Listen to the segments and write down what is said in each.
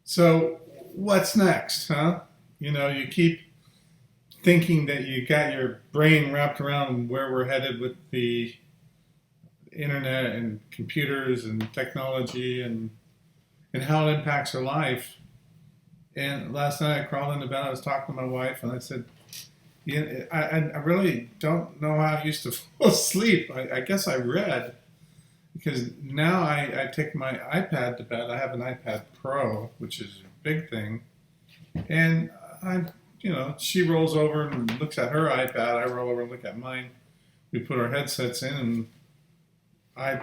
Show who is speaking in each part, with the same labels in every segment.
Speaker 1: So what's next, huh? You keep thinking that you got your brain wrapped around where we're headed with the internet and computers and technology and how it impacts our life. And last night I crawled into bed. I was talking to my wife, and I said, I really don't know how I used to fall asleep. I guess I read because now I take my iPad to bed. I have an iPad Pro, which is a big thing, and she rolls over and looks at her iPad. I roll over and look at mine. We put our headsets in, and I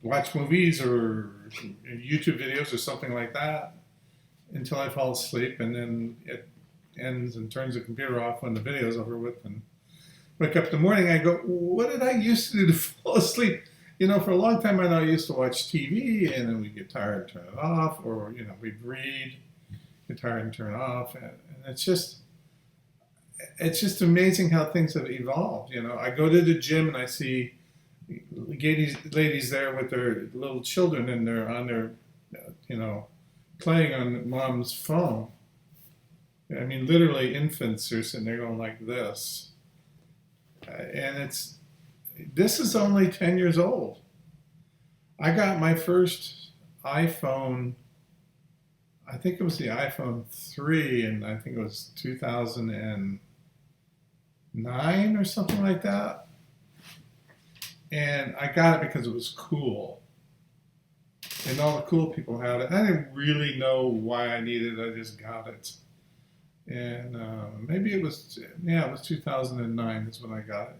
Speaker 1: watch movies or YouTube videos or something like that until I fall asleep, and then it ends and turns the computer off when the video's over with. And wake up in the morning, I go, "What did I used to do to fall asleep?" For a long time, I know I used to watch TV, and then we'd get tired, turn it off, or we'd read, get tired, and turn it off, and it's just amazing how things have evolved. I go to the gym and I see ladies there with their little children, and they're on their, playing on mom's phone. I mean, literally infants are sitting there going like this, and this is only 10 years old. I got my first iPhone. I think it was the iPhone 3, and I think it was 2009 or something like that. And I got it because it was cool. And all the cool people had it. I didn't really know why I needed it. I just got it. And maybe it was 2009 is when I got it.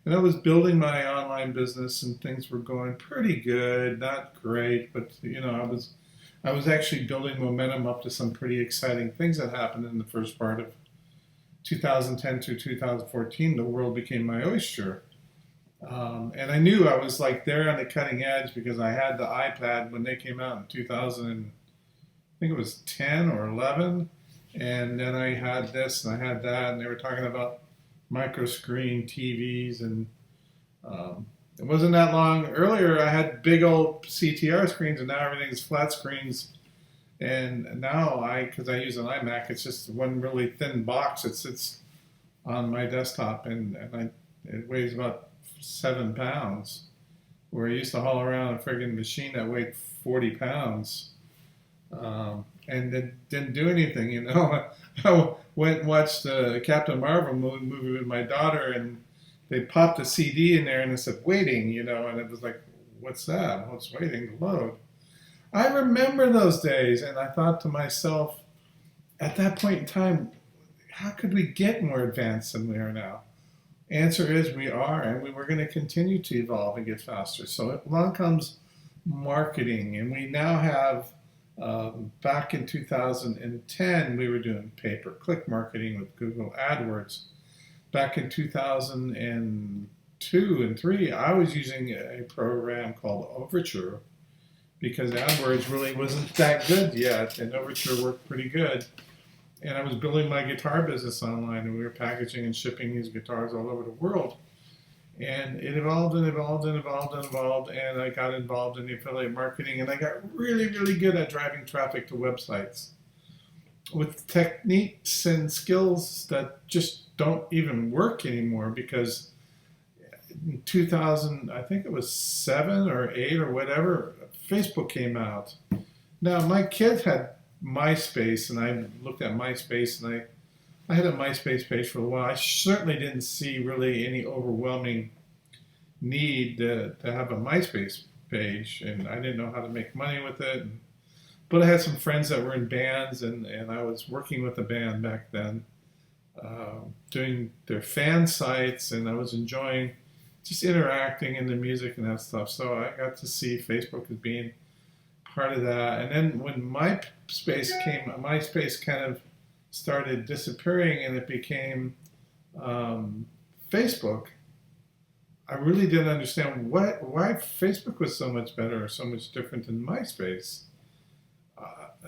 Speaker 1: And I was building my online business, and things were going pretty good, not great, but I was actually building momentum up to some pretty exciting things that happened in the first part of 2010 through 2014. The world became my oyster. And I knew I was like there on the cutting edge because I had the iPad when they came out in 2000, I think it was 10 or 11. And then I had this and I had that, and they were talking about micro screen TVs, and it wasn't that long earlier I had big old CTR screens, and now everything's flat screens. And now because I use an iMac, it's just one really thin box that sits on my desktop, and it weighs about 7 pounds, where I used to haul around a friggin' machine that weighed 40 pounds. And didn't do anything. I went and watched the Captain Marvel movie with my daughter, and they popped a CD in there, and it said waiting, and it was like, what's that? Well, it's waiting to load. I remember those days, and I thought to myself, at that point in time, how could we get more advanced than we are now? Answer is we are, and we're going to continue to evolve and get faster. So along comes marketing, and we now have back in 2010, we were doing pay-per-click marketing with Google AdWords. Back in 2002 and 3, I was using a program called Overture because AdWords really wasn't that good yet, and Overture worked pretty good. And I was building my guitar business online, and we were packaging and shipping these guitars all over the world. And it evolved and evolved and evolved and evolved, and I got involved in the affiliate marketing, and I got really, really good at driving traffic to websites with techniques and skills that just don't even work anymore because in 2000, I think it was 7 or 8 or whatever, Facebook came out. Now, my kids had MySpace, and I looked at MySpace, and I had a MySpace page for a while. I certainly didn't see really any overwhelming need to have a MySpace page, and I didn't know how to make money with it. But I had some friends that were in bands, and I was working with a band back then, doing their fan sites, and I was enjoying just interacting in the music and that stuff. So I got to see Facebook as being part of that. And then when MySpace kind of started disappearing and it became Facebook, I really didn't understand why Facebook was so much better or so much different than MySpace.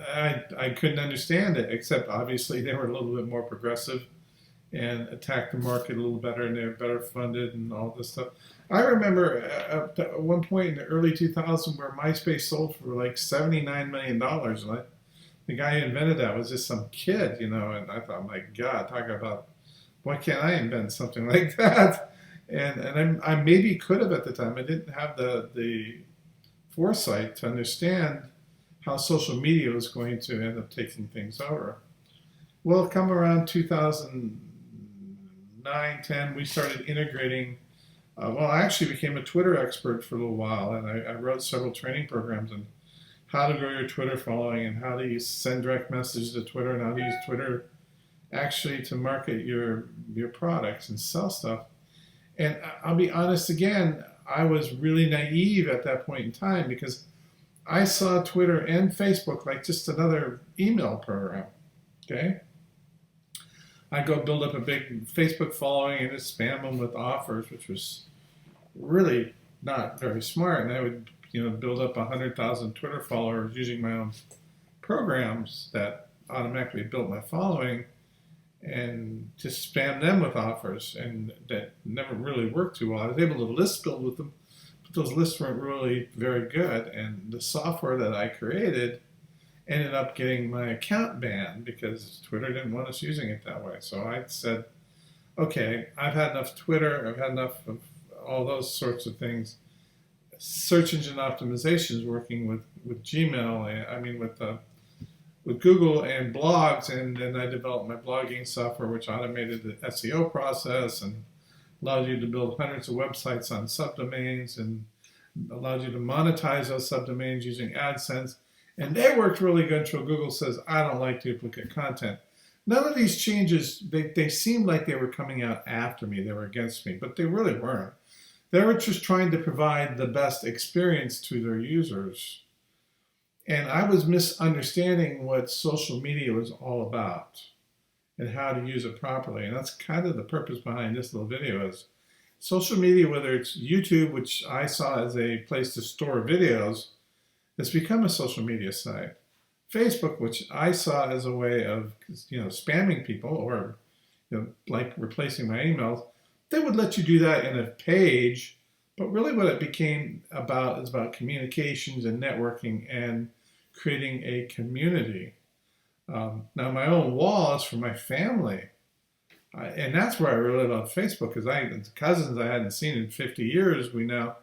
Speaker 1: I couldn't understand it, except obviously they were a little bit more progressive and attacked the market a little better, and they were better funded and all this stuff. I remember at one point in the early 2000s where MySpace sold for like $79 million, and I the guy who invented that was just some kid, and I thought, my God, talk about, why can't I invent something like that? And I maybe could have at the time. I didn't have the foresight to understand how social media was going to end up taking things over. Well, come around 2009, 10, we started integrating. Well, I actually became a Twitter expert for a little while, and I wrote several training programs on how to grow your Twitter following and how to send direct messages to Twitter and how to use Twitter actually to market your products and sell stuff. And I'll be honest again, I was really naive at that point in time because I saw Twitter and Facebook like just another email program. Okay? I'd go build up a big Facebook following and just spam them with offers, which was really not very smart. And I would, build up 100,000 Twitter followers using my own programs that automatically built my following and just spam them with offers, and that never really worked too well. I was able to list build with them, but those lists weren't really very good. And the software that I created ended up getting my account banned because Twitter didn't want us using it that way. So I said, okay, I've had enough Twitter, I've had enough of all those sorts of things. Search engine optimization is working with Gmail, with Google and blogs, and then I developed my blogging software, which automated the SEO process and allowed you to build hundreds of websites on subdomains and allowed you to monetize those subdomains using AdSense. And they worked really good until Google says, I don't like duplicate content. None of these changes, they seemed like they were coming out after me. They were against me, but they really weren't. They were just trying to provide the best experience to their users. And I was misunderstanding what social media was all about and how to use it properly. And that's kind of the purpose behind this little video is social media, whether it's YouTube, which I saw as a place to store videos, has become a social media site. Facebook, which I saw as a way of, spamming people or, like replacing my emails, they would let you do that in a page, but really what it became about is about communications and networking and creating a community. Now, my own wall is for my family. And that's where I really love Facebook, because cousins I hadn't seen in 50 years, we now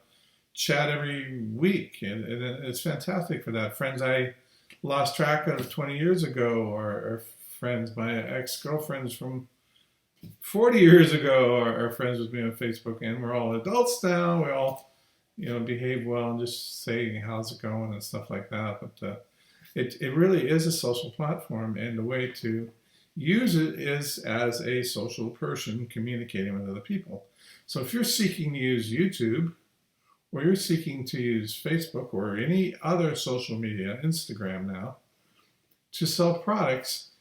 Speaker 1: chat every week. And it's fantastic for that. Friends I lost track of 20 years ago, or friends, my ex-girlfriends from 40 years ago are friends with me on Facebook, and we're all adults now. We all, behave well and just say, how's it going and stuff like that. But it really is a social platform, and the way to use it is as a social person communicating with other people. So if you're seeking to use YouTube, or you're seeking to use Facebook or any other social media, Instagram now, to sell products,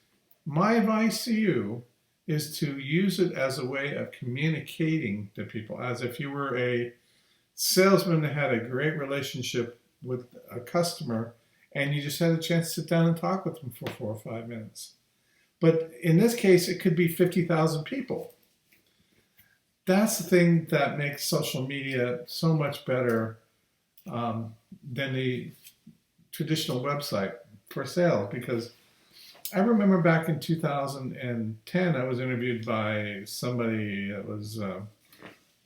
Speaker 1: my advice to you is to use it as a way of communicating to people, as if you were a salesman that had a great relationship with a customer and you just had a chance to sit down and talk with them for 4 or 5 minutes. But in this case, it could be 50,000 people. That's the thing that makes social media so much better than the traditional website for sale, because I remember back in 2010, I was interviewed by somebody that was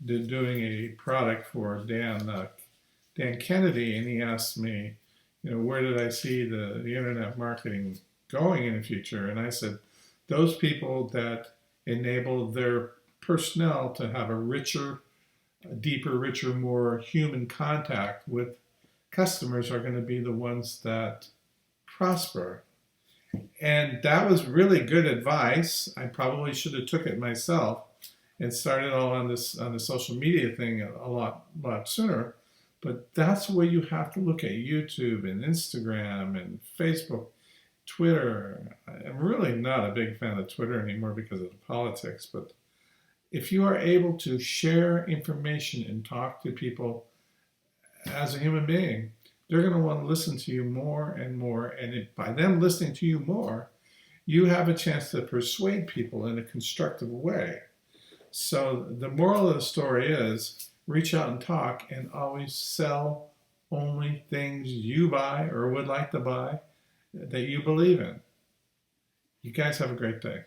Speaker 1: doing a product for Dan Kennedy, and he asked me, where did I see the internet marketing going in the future? And I said, those people that enable their personnel to have a deeper, richer, more human contact with customers are going to be the ones that prosper. And that was really good advice. I probably should have took it myself and started all on the social media thing a lot sooner. But that's the way you have to look at YouTube and Instagram and Facebook, Twitter. I'm really not a big fan of Twitter anymore because of the politics. But if you are able to share information and talk to people as a human being, they're going to want to listen to you more and more. And by them listening to you more, you have a chance to persuade people in a constructive way. So the moral of the story is reach out and talk, and always sell only things you buy or would like to buy, that you believe in. You guys have a great day.